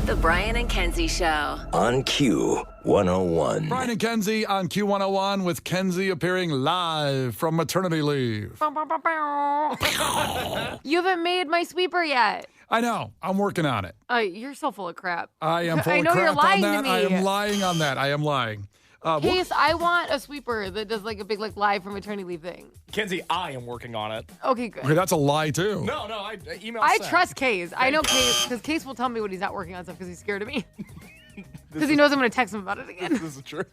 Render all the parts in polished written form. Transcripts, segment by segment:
The Brian and Kenzie Show. On Q101. Brian and Kenzie on Q101 with Kenzie appearing live from maternity leave. You haven't made my sweeper yet. I know. I'm working on it. You're so full of crap. I am full I of know crap you're lying on that. to me. I am lying on that. I am lying. Case, I want a sweeper that does like a big live from maternity leave thing. Kenzie, I am working on it. Okay, good. Okay, that's a lie, too. No, I email. I trust Case. I know Case because Case will tell me when he's not working on stuff because he's scared of me. Because he knows I'm going to text him about it again. This is true.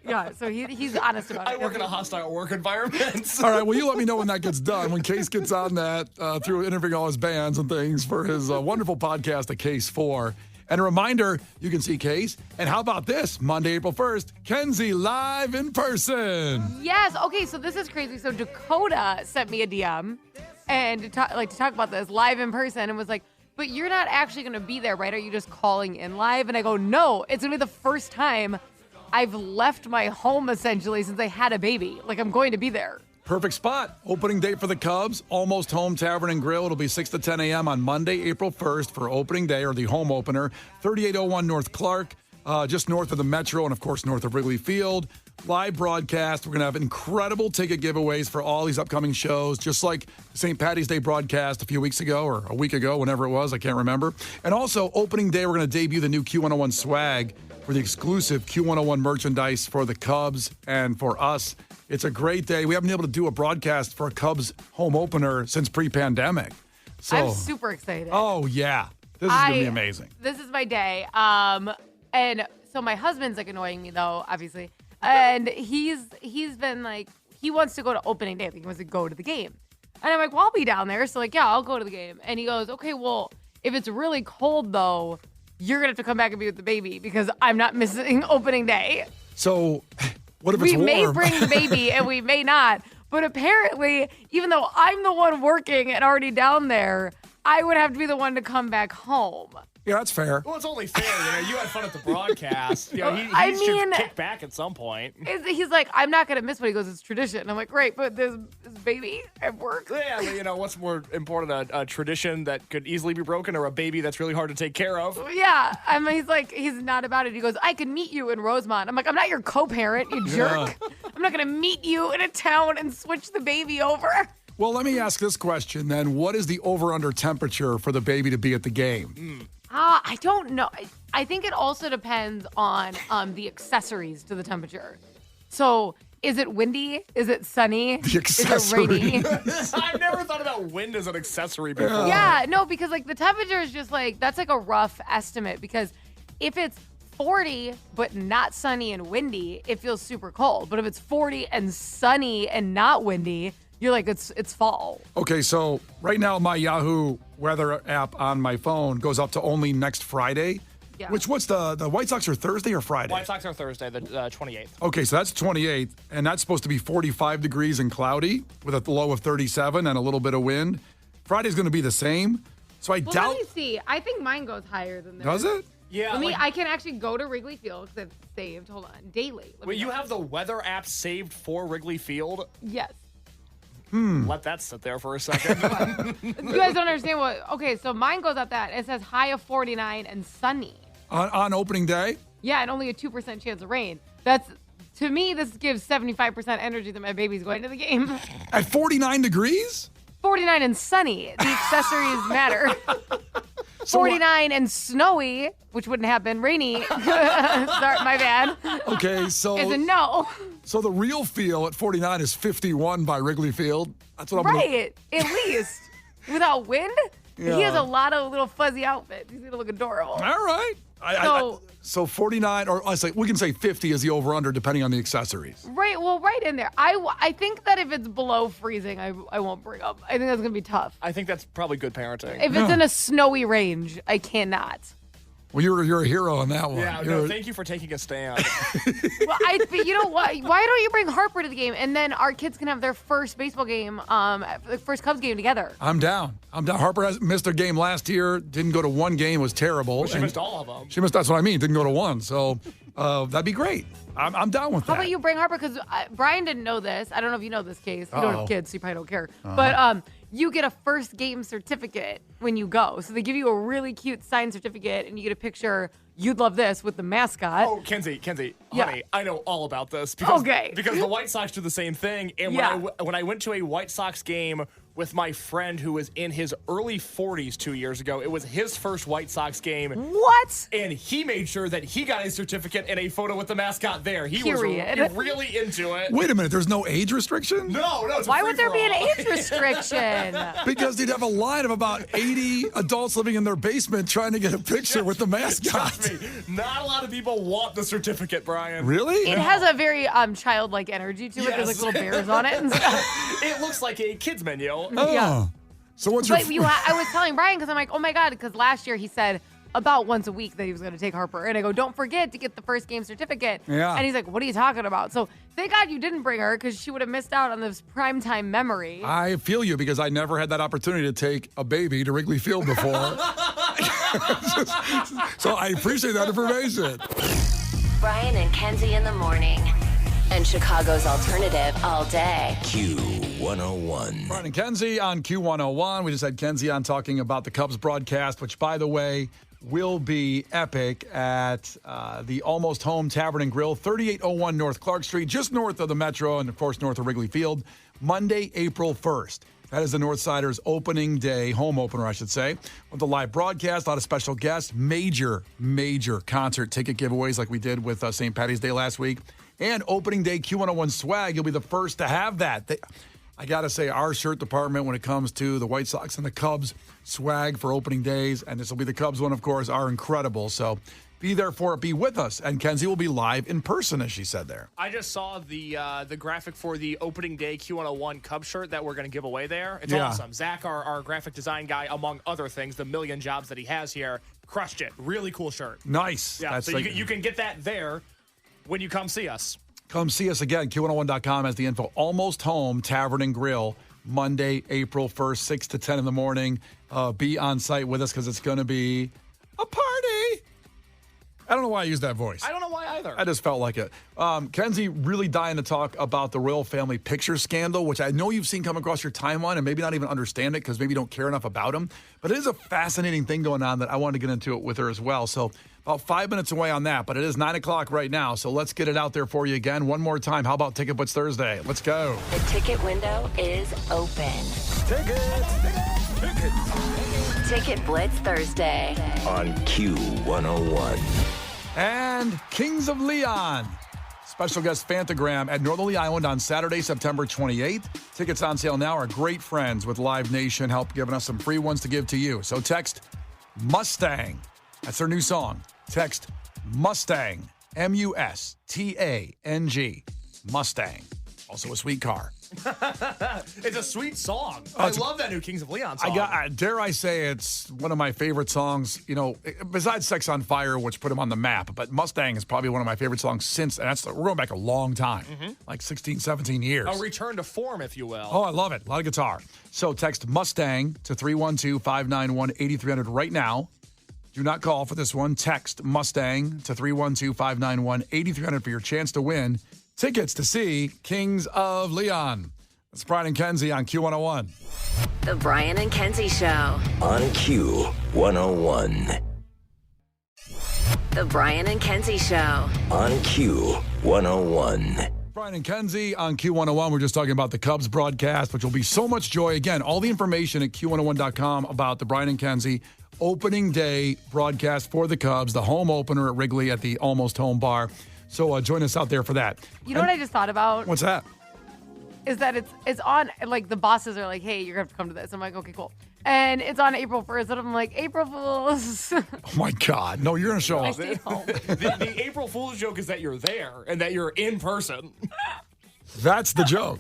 Yeah, so he's honest about it. I work in a hostile work environment. All right, well, you let me know when that gets done, when Case gets on that through interviewing all his bands and things for his wonderful podcast, The Case 4. And a reminder, you can see Case. And how about this? Monday, April 1st, Kenzie live in person. Yes. Okay, so this is crazy. So Dakota sent me a DM and to talk about this live in person and was like, but you're not actually going to be there, right? Are you just calling in live? And I go, no, it's going to be the first time I've left my home essentially since I had a baby. Like, I'm going to be there. Perfect spot. Opening day for the Cubs, Almost Home Tavern and Grill. It'll be 6 to 10 a.m. on Monday, April 1st for opening day, or the home opener. 3801 North Clark, just north of the Metro and, of course, north of Wrigley Field. Live broadcast. We're going to have incredible ticket giveaways for all these upcoming shows, just like the St. Patty's Day broadcast a few weeks ago or a week ago, whenever it was. I can't remember. And also, opening day, we're going to debut the new Q101 swag for the exclusive Q101 merchandise for the Cubs and for us. It's a great day. We haven't been able to do a broadcast for a Cubs home opener since pre-pandemic. So, I'm super excited. Oh, yeah. This is going to be amazing. This is my day. And so my husband's like annoying me though, obviously. And he's been like, he wants to go to opening day. He wants to go to the game. And I'm like, well, I'll be down there. So like, yeah, I'll go to the game. And he goes, okay, well, if it's really cold though, you're going to have to come back and be with the baby because I'm not missing opening day. So what if it's We warm? may bring the baby and we may not. But apparently, even though I'm the one working and already down there, I would have to be the one to come back home. Yeah, that's fair. Well, it's only fair. You had fun at the broadcast. He I should mean, kick back at some point. He's like, I'm not going to miss what he goes, it's tradition. And I'm like, great, but this baby at work. Yeah, but what's more important, a tradition that could easily be broken or a baby that's really hard to take care of? Yeah. He's like, he's not about it. He goes, I could meet you in Rosemont. I'm like, I'm not your co-parent, you jerk. I'm not going to meet you in a town and switch the baby over. Well, let me ask this question then. What is the over-under temperature for the baby to be at the game? I don't know. I think it also depends on the accessories to the temperature. So is it windy? Is it sunny? The accessories. Is it rainy? I've never thought about wind as an accessory before. Yeah, no, because like the temperature is just like, that's like a rough estimate because if it's 40 but not sunny and windy, it feels super cold. But if it's 40 and sunny and not windy, you're like, it's fall. Okay, so right now my Yahoo weather app on my phone goes up to only next Friday. Yeah. What's the White Sox are Thursday or Friday? White Sox are Thursday, the 28th. Okay, so that's 28th, and that's supposed to be 45 degrees and cloudy with a low of 37 and a little bit of wind. Friday's going to be the same. So I Well, doubt. let me see. I think mine goes higher than this. Does it? Yeah. I can actually go to Wrigley Field because it's saved. Hold on. Daily. Wait, you have the weather app saved for Wrigley Field? Yes. Let that sit there for a second. You guys don't understand what. Okay, so mine goes up that. It says high of 49 and sunny. On opening day? Yeah, and only a 2% chance of rain. That's, to me, this gives 75% energy that my baby's going to the game. At 49 degrees? 49 and sunny. The accessories matter. So 49 and snowy, which wouldn't have been rainy. Sorry, my bad. Okay, so Is a no. so the real feel at 49 is 51 by Wrigley Field. That's what I'm gonna, Right, at least. Without wind, he Yeah. has a lot of little fuzzy outfits. He's gonna look adorable. All right. So 49, or I say we can say 50 is the over/under depending on the accessories. Right, well, right in there. I think that if it's below freezing, I won't bring up. I think that's gonna be tough. I think that's probably good parenting. If it's in a snowy range, I cannot. Well, you're a hero on that one. Yeah, no, thank you for taking a stand. Well, but you know what? Why don't you bring Harper to the game, and then our kids can have their first baseball game, the first Cubs game together. I'm down. Harper has missed a game last year. Didn't go to one game. Was terrible. She missed all of them. She missed. That's what I mean. Didn't go to one. So that'd be great. I'm down with that. How about you bring Harper? Because Brian didn't know this. I don't know if you know this case. You don't Uh-oh. have kids, so you probably don't care. But you get a first game certificate when you go. So they give you a really cute signed certificate, and you get a picture. You'd love this with the mascot. Oh, Kenzie, Yeah. honey, I know all about this. Because the White Sox do the same thing. And when I went to a White Sox game with my friend who was in his early 40s 2 years ago, it was his first White Sox game. What? And he made sure that he got a certificate and a photo with the mascot there. He Period. was really into it. Wait a minute, there's no age restriction? No, it's a Why would there be an free-for-all. age restriction? Because they'd have a line of about 80 adults living in their basement trying to get a picture with the mascot. Trust me, not a lot of people want the certificate, Brian. Really? It has a very childlike energy to it. There's like Yes. little bears on it and stuff. It looks like a kid's menu. Oh. Yeah. So what's your... But I was telling Brian because I'm like, oh my God, because last year he said about once a week that he was going to take Harper. And I go, don't forget to get the first game certificate. Yeah. And he's like, what are you talking about? So thank God you didn't bring her because she would have missed out on this primetime memory. I feel you because I never had that opportunity to take a baby to Wrigley Field before. So I appreciate that information. Brian and Kenzie in the morning. And Chicago's alternative all day. Q101. Brian and Kenzie on Q101. We just had Kenzie on talking about the Cubs broadcast, which, by the way, will be epic at the Almost Home Tavern and Grill, 3801 North Clark Street, just north of the Metro and, of course, north of Wrigley Field, Monday, April 1st. That is the Northsiders opening day, home opener, I should say, with the live broadcast, a lot of special guests, major concert ticket giveaways like we did with St. Patty's Day last week, and opening day Q101 swag. You'll be the first to have that. I got to say, our shirt department, when it comes to the White Sox and the Cubs swag for opening days, and this will be the Cubs one, of course, are incredible. So be there for it. Be with us. And Kenzie will be live in person, as she said there. I just saw the graphic for the opening day Q101 Cub shirt that we're going to give away there. It's Yeah. awesome. Zach, our graphic design guy, among other things, the million jobs that he has here, crushed it. Really cool shirt. Nice. Yeah, That's so you can get that there when you come see us. Come see us again. Q101.com has the info. Almost Home Tavern and Grill, Monday, April 1st, 6 to 10 in the morning. Be on site with us because it's going to be a party. I don't know why I used that voice. I don't know why either. I just felt like it. Kenzie, really dying to talk about the royal family picture scandal, which I know you've seen come across your timeline and maybe not even understand it because maybe you don't care enough about them. But it is a fascinating thing going on that I wanted to get into it with her as well. So about 5 minutes away on that, but it is 9 o'clock right now. So let's get it out there for you again. One more time. How about Ticket Blitz Thursday? Let's go. The ticket window is open. Ticket Blitz Thursday. On Q101. And Kings of Leon. Special guest Fantagram at Northerly Island on Saturday, September 28th. Tickets on sale now. Our great friends with Live Nation help giving us some free ones to give to you. So text Mustang. That's their new song. Text Mustang. M-U-S-T-A-N-G. Mustang. Also a sweet car. It's a sweet song. I love that new Kings of Leon song. Dare I say it's one of my favorite songs, you know, besides Sex on Fire, which put him on the map. But Mustang is probably one of my favorite songs since, and we're going back a long time, like 16, 17 years. A return to form, if you will. Oh, I love it. A lot of guitar. So text Mustang to 312-591-8300 right now. Do not call for this one. Text Mustang to 312-591-8300 for your chance to win tickets to see Kings of Leon. That's Brian and Kenzie on Q101. The Brian and Kenzie Show. On Q101. The Brian and Kenzie Show. On Q101. Brian and Kenzie on Q101. We're just talking about the Cubs broadcast, which will be so much joy. Again, all the information at Q101.com about the Brian and Kenzie opening day broadcast for the Cubs, the home opener at Wrigley at the Almost Home Bar. So join us out there for that. You know what I just thought about? What's that? Is that it's on, like, the bosses are like, hey, you're going to have to come to this. I'm like, okay, cool. And it's on April 1st, and I'm like, April Fools. Oh, my God. No, you're going to show I up. stayed home. The April Fool's joke is that you're there and that you're in person. That's the joke.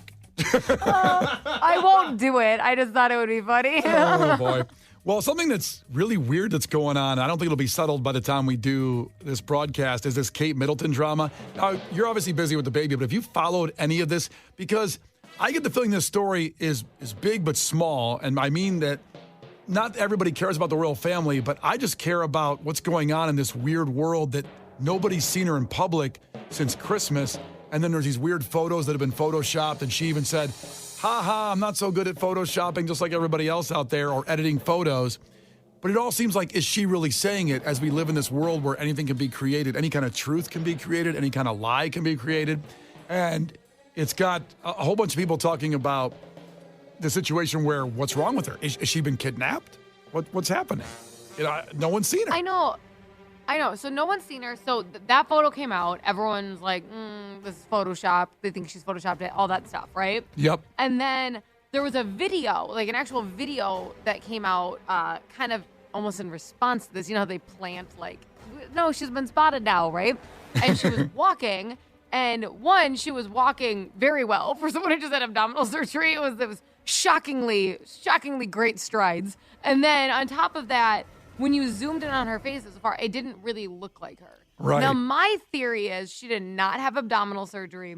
I won't do it. I just thought it would be funny. Oh, boy. Well, something that's really weird that's going on, I don't think it'll be settled by the time we do this broadcast, is this Kate Middleton drama. Now, you're obviously busy with the baby, but have you followed any of this? Because I get the feeling this story is big but small, and I mean that not everybody cares about the royal family, but I just care about what's going on in this weird world that nobody's seen her in public since Christmas. And then there's these weird photos that have been photoshopped, and she even said, ha, I'm not so good at photoshopping just like everybody else out there or editing photos. But it all seems like, is she really saying it as we live in this world where anything can be created, any kind of truth can be created, any kind of lie can be created? And it's got a whole bunch of people talking about the situation where what's wrong with her? Is she been kidnapped? What's happening? No one's seen her. I know. So no one's seen her. So that photo came out. Everyone's like, this is Photoshop. They think she's Photoshopped it, all that stuff, right? Yep. And then there was a video, like an actual video that came out kind of almost in response to this. You know how they plant like, no, she's been spotted now, right? And she was walking. And she was walking very well. For someone who just had abdominal surgery, it was shockingly great strides. And then on top of that, when you zoomed in on her face as far, it didn't really look like her. Right. Now, my theory is she did not have abdominal surgery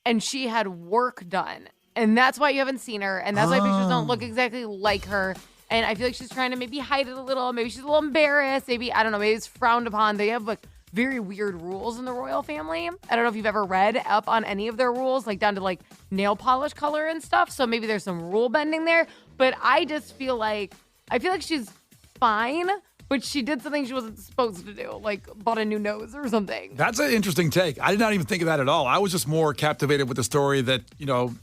and she had work done. And that's why you haven't seen her. And that's why pictures don't look exactly like her. And I feel like she's trying to maybe hide it a little. Maybe she's a little embarrassed. Maybe, I don't know, maybe it's frowned upon. They have like very weird rules in the royal family. I don't know if you've ever read up on any of their rules, like down to like nail polish color and stuff. So maybe there's some rule bending there. But I just feel like she's fine, but she did something she wasn't supposed to do, like bought a new nose or something. That's an interesting take. I did not even think of that at all. I was just more captivated with the story that,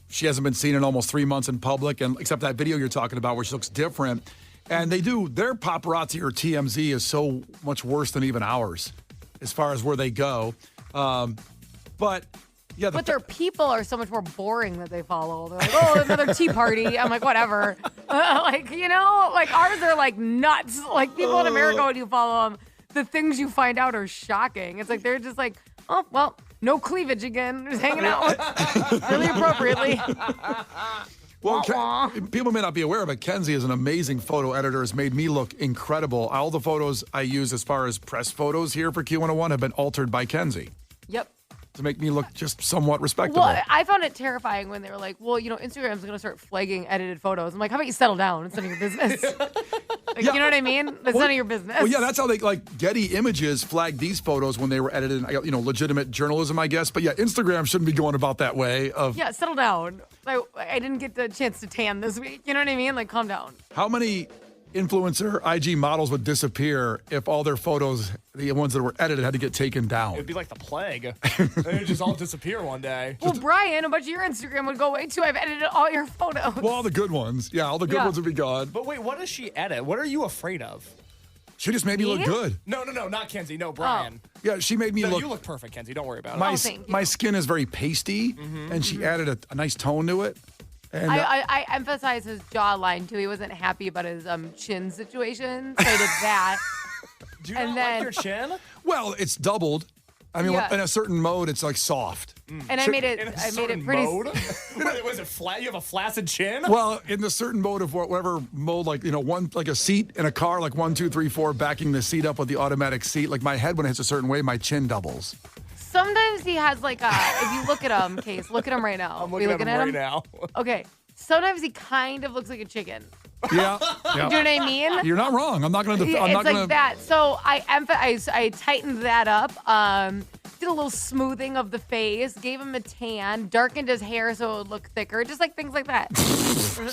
she hasn't been seen in almost 3 months in public, and except that video you're talking about where she looks different. And their paparazzi or TMZ is so much worse than even ours as far as where they go. But their people are so much more boring that they follow. They're like, oh, another tea party. I'm like, whatever. Ours are like nuts. Like people in America, when you follow them, the things you find out are shocking. It's like, they're just like, oh, well, no cleavage again. Just hanging out really appropriately. Well, people may not be aware, but Kenzie is an amazing photo editor, has made me look incredible. All the photos I use as far as press photos here for Q101 have been altered by Kenzie. Yep. To make me look just somewhat respectable. Well, I found it terrifying when they were like, well, Instagram's going to start flagging edited photos. I'm like, how about you settle down? It's none of your business. You know what I mean? That's none of your business. Well, yeah, that's how they, Getty Images flagged these photos when they were edited, legitimate journalism, I guess. But yeah, Instagram shouldn't be going about that way of... Yeah, settle down. I didn't get the chance to tan this week. You know what I mean? Like, calm down. How many influencer IG models would disappear if all their photos, the ones that were edited, had to get taken down? It'd be like the plague. They would just all disappear one day. Well, Brian, a bunch of your Instagram would go away too. I've edited all your photos. Well, all the good ones. Yeah, all the good ones would be gone. But wait, what does she edit? What are you afraid of? She just made me look good. No, not Kenzie. No, Brian. Oh. Yeah, she made me look... You look perfect, Kenzie. Don't worry about it. My skin is very pasty, and she added a nice tone to it. And, I emphasize his jawline too. He wasn't happy about his chin situation, so I did that. Do you not like your chin? Well, it's doubled. I mean, in a certain mode, it's like soft. And I made it pretty. Mode? Was it flat? You have a flaccid chin? Well, in the certain mode of whatever mode, one like a seat in a car, like 1, 2, 3, 4, backing the seat up with the automatic seat. Like my head when it hits a certain way, my chin doubles. Sometimes he has if you look at him, Case, look at him right now. I'm looking at him right now. Okay. Sometimes he kind of looks like a chicken. Yeah. Do you know what I mean? You're not wrong. I'm not going to. It's like that. So I tightened that up. Did a little smoothing of the face, gave him a tan, darkened his hair so it would look thicker, just like things like that.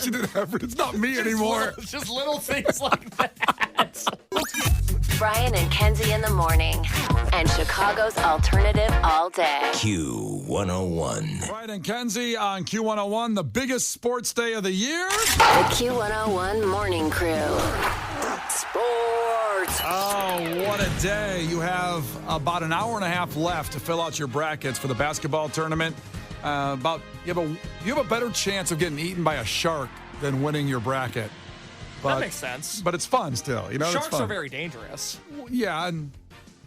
She did effort. It's not me anymore. Just little things like that. Brian and Kenzie in the morning, and Chicago's alternative all day. Q101. Brian and Kenzie on Q101, the biggest sports day of the year. The Q101 Morning Crew. Sports. Oh, what a day. You have about an hour and a half left to fill out your brackets for the basketball tournament. You have a better chance of getting eaten by a shark than winning your bracket. That makes sense. But it's fun still. Sharks it's fun. are very dangerous. Yeah, and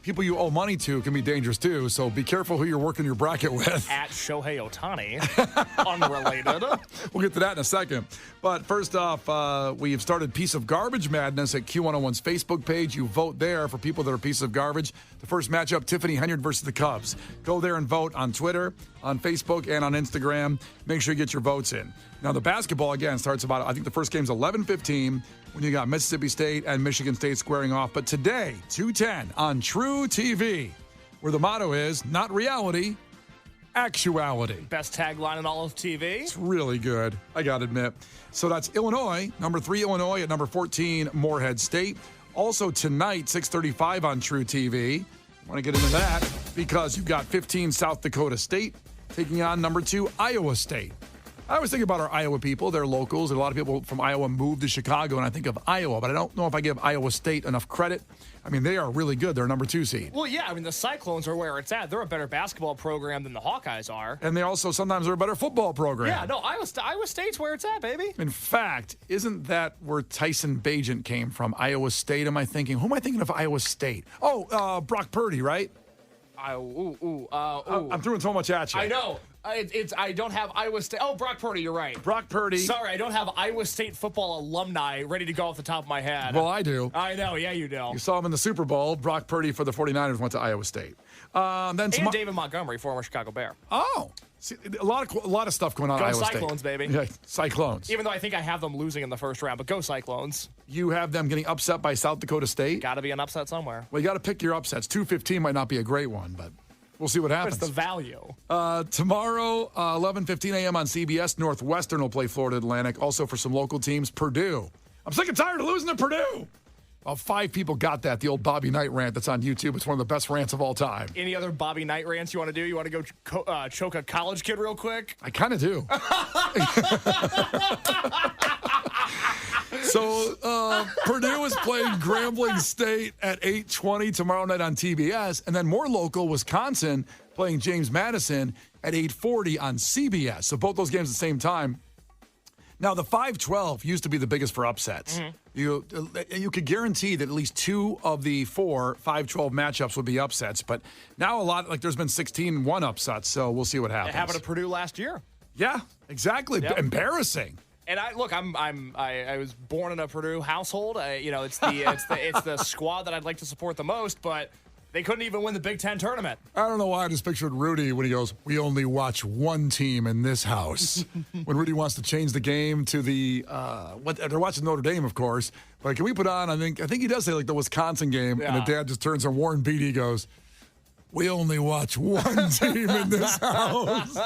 people you owe money to can be dangerous too, so be careful who you're working your bracket with. At Shohei Ohtani. Unrelated. We'll get to that in a second. But first off, we've started Piece of Garbage Madness at Q101's Facebook page. You vote there for people that are pieces of garbage. The first matchup, Tiffany Henyard versus the Cubs. Go there and vote on Twitter, on Facebook, and on Instagram. Make sure you get your votes in. Now, the basketball, again, starts about, I think the first game's 11:15 when you got Mississippi State and Michigan State squaring off. But today, 2:10 on True TV, where the motto is, not reality, actuality. Best tagline in all of TV. It's really good, I got to admit. So that's Illinois, number 3 Illinois at number 14 Morehead State. Also tonight, 6:35 on True TV. Want to get into that because you've got 15 South Dakota State taking on number 2 Iowa State. I always think about our Iowa people. They're locals. A lot of people from Iowa move to Chicago, and I think of Iowa, but I don't know if I give Iowa State enough credit. I mean, they are really good. They're number 2 seed. Well, yeah, I mean, the Cyclones are where it's at. They're a better basketball program than the Hawkeyes are. And they also sometimes are a better football program. Yeah, no, Iowa State's where it's at, baby. In fact, isn't that where Tyson Bagent came from? Iowa State, am I thinking? Who am I thinking of Iowa State? Oh, Brock Purdy, right? I'm throwing so much at you. I know. I don't have Iowa State. Oh, Brock Purdy, you're right. Brock Purdy. Sorry, I don't have Iowa State football alumni ready to go off the top of my head. Well, I do. I know. Yeah, you do. You saw him in the Super Bowl. Brock Purdy for the 49ers went to Iowa State. And David Montgomery, former Chicago Bear. Oh. See, a lot of stuff going on at Iowa State. Go Cyclones, baby. Yeah, Cyclones. Even though I think I have them losing in the first round, but go Cyclones. You have them getting upset by South Dakota State? Got to be an upset somewhere. Well, you got to pick your upsets. 215 might not be a great one, but we'll see what happens. What's the value? Tomorrow, 11:15 a.m. on CBS, Northwestern will play Florida Atlantic. Also for some local teams, Purdue. I'm sick and tired of losing to Purdue. Well, 5 people got that, the old Bobby Knight rant that's on YouTube. It's one of the best rants of all time. Any other Bobby Knight rants you want to do? You want to go choke a college kid real quick? I kind of do. So Purdue is playing Grambling State at 8:20 tomorrow night on TBS. And then more local, Wisconsin playing James Madison at 8:40 on CBS. So both those games at the same time. Now, the 5-12 used to be the biggest for upsets. Mm-hmm. You could guarantee that at least 2 of the 4 5-12 matchups would be upsets. But now a lot, like there's been 16-1 upsets, so we'll see what happens. It happened to Purdue last year. Yeah, exactly. Yep. Embarrassing. And I was born in a Purdue household. It's the squad that I'd like to support the most, but they couldn't even win the Big Ten tournament. I don't know why I just pictured Rudy when he goes, "We only watch one team in this house." When Rudy wants to change the game to the they're watching Notre Dame, of course. But can we put on? I think he does say like the Wisconsin game, and the dad just turns on Warren Beatty, goes, "We only watch one team in this house."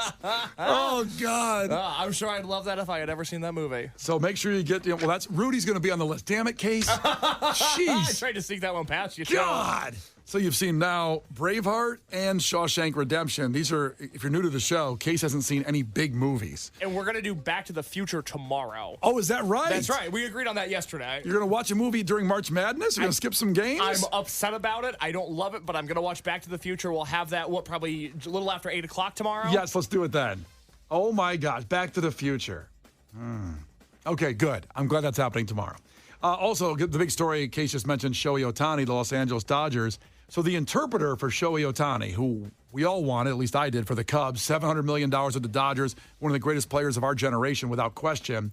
Oh, God. I'm sure I'd love that if I had ever seen that movie. So make sure you get, that's Rudy's going to be on the list. Damn it, Case. Jeez. I tried to sneak that one past you. God. So you've seen now Braveheart and Shawshank Redemption. These are, if you're new to the show, Case hasn't seen any big movies. And we're going to do Back to the Future tomorrow. Oh, is that right? That's right. We agreed on that yesterday. You're going to watch a movie during March Madness? You're going to skip some games? I'm upset about it. I don't love it, but I'm going to watch Back to the Future. We'll have that, probably a little after 8 o'clock tomorrow? Yes, let's do it then. Oh, my gosh. Back to the Future. Okay, good. I'm glad that's happening tomorrow. Also, the big story, Case just mentioned, Shohei Ohtani, the Los Angeles Dodgers. So the interpreter for Shohei Ohtani, who we all wanted, at least I did, for the Cubs, $700 million with the Dodgers, one of the greatest players of our generation without question.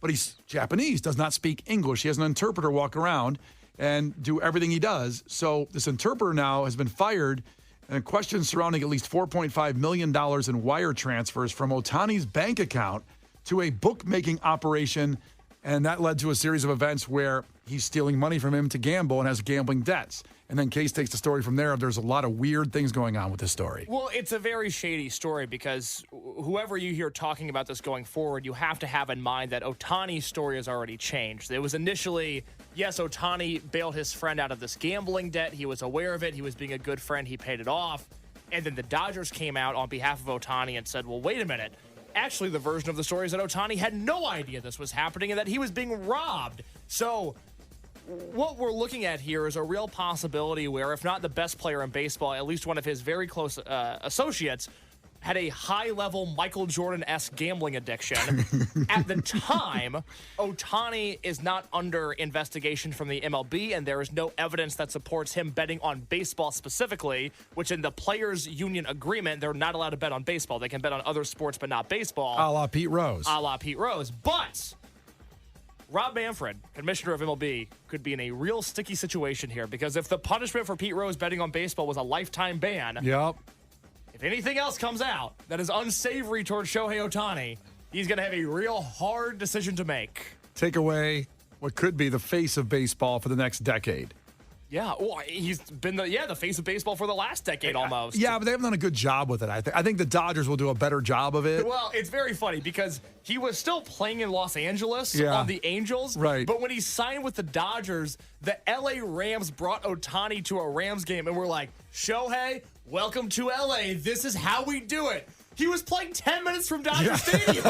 But he's Japanese, does not speak English. He has an interpreter walk around and do everything he does. So this interpreter now has been fired, and questions surrounding at least $4.5 million in wire transfers from Ohtani's bank account to a bookmaking operation. And that led to a series of events where he's stealing money from him to gamble and has gambling debts. And then Case takes the story from there. There's a lot of weird things going on with this story. Well, it's a very shady story because whoever you hear talking about this going forward, you have to have in mind that Ohtani's story has already changed. It was initially, yes, Ohtani bailed his friend out of this gambling debt. He was aware of it. He was being a good friend. He paid it off. And then the Dodgers came out on behalf of Ohtani and said, well, wait a minute. Actually, the version of the story is that Ohtani had no idea this was happening and that he was being robbed. So what we're looking at here is a real possibility where, if not the best player in baseball, at least one of his very close associates had a high-level Michael Jordan-esque gambling addiction. At the time, Ohtani is not under investigation from the MLB, and there is no evidence that supports him betting on baseball specifically, which in the Players' Union agreement, they're not allowed to bet on baseball. They can bet on other sports, but not baseball. A la Pete Rose. A la Pete Rose. But Rob Manfred, commissioner of MLB, could be in a real sticky situation here, because if the punishment for Pete Rose betting on baseball was a lifetime ban, yep. If anything else comes out that is unsavory towards Shohei Ohtani, he's going to have a real hard decision to make. Take away what could be the face of baseball for the next decade. Yeah, well, he's been the face of baseball for the last decade almost. Yeah, but they haven't done a good job with it. I think the Dodgers will do a better job of it. Well, it's very funny because he was still playing in Los Angeles on the Angels. Right. But when he signed with the Dodgers, the LA Rams brought Ohtani to a Rams game and we're like, Shohei, welcome to LA. This is how we do it. He was playing 10 minutes from Dodger Stadium.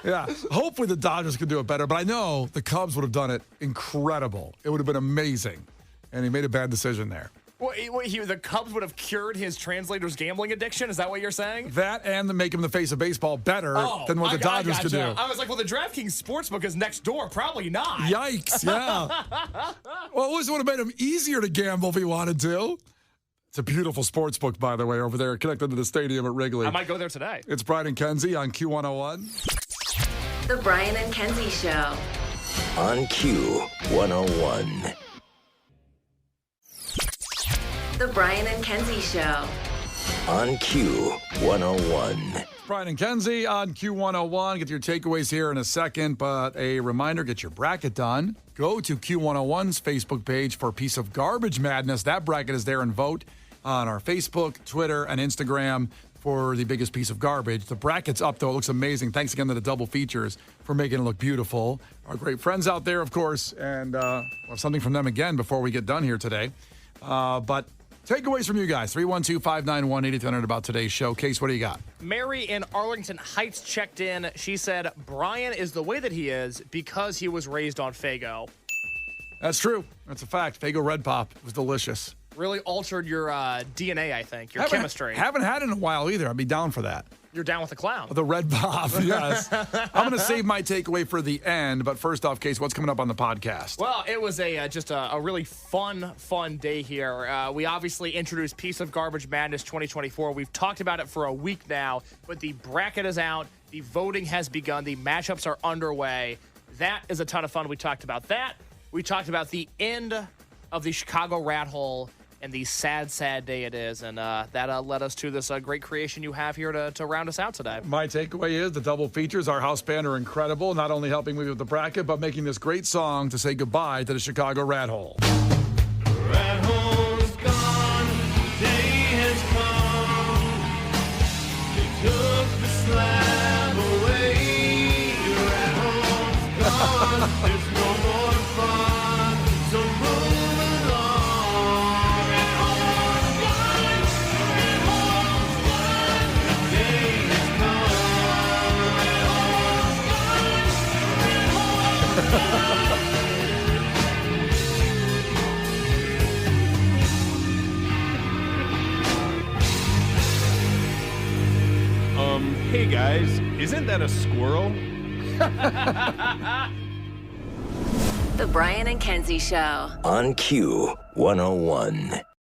Yeah, hopefully the Dodgers could do it better, but I know the Cubs would have done it incredible. It would have been amazing, and he made a bad decision there. Well, the Cubs would have cured his translator's gambling addiction? Is that what you're saying? That and to make him the face of baseball better than what the Dodgers could do. I was like, well, the DraftKings Sportsbook is next door. Probably not. Yikes, yeah. Well, it would have made him easier to gamble if he wanted to. It's a beautiful sports book, by the way, over there, connected to the stadium at Wrigley. I might go there today. It's Brian and Kenzie on Q101. The Brian and Kenzie Show. On Q101. The Brian and Kenzie Show. On Q101. Brian and Kenzie on Q101. Get your takeaways here in a second, but a reminder, get your bracket done. Go to Q101's Facebook page for Piece of Garbage Madness. That bracket is there, and vote on our Facebook, Twitter, and Instagram for the biggest piece of garbage. The bracket's up, though. It looks amazing. Thanks again to the double features for making it look beautiful. Our great friends out there, of course, and we'll have something from them again before we get done here today. But takeaways from you guys, 312-591-8200 about today's show. Case, what do you got? Mary in Arlington Heights checked in. She said, Brian is the way that he is because he was raised on Faygo. That's true. That's a fact. Faygo Red Pop was delicious. Really altered your DNA, I think, your chemistry. Haven't had it in a while either. I'd be down for that. You're down with the clown. The Red Pop, yes. I'm going to save my takeaway for the end, but first off, Case, what's coming up on the podcast? Well, it was just a really fun day here. We obviously introduced Piece of Garbage Madness 2024. We've talked about it for a week now, but the bracket is out. The voting has begun. The matchups are underway. That is a ton of fun. We talked about that. We talked about the end of the Chicago Rat Hole and the sad, sad day it is. And that led us to this great creation you have here to round us out today. My takeaway is the double features. Our house band are incredible, not only helping me with the bracket, but making this great song to say goodbye to the Chicago Rat Hole. Rat hole's gone, the day has come. They took the slab away. Rat hole's gone, there's no more fun. So move along. Rat hole's gone, rat hole's gone. The day has come. Rat hole's gone, rat hole's gone. Hey guys, isn't that a squirrel? The Brian and Kenzie Show. On Q101.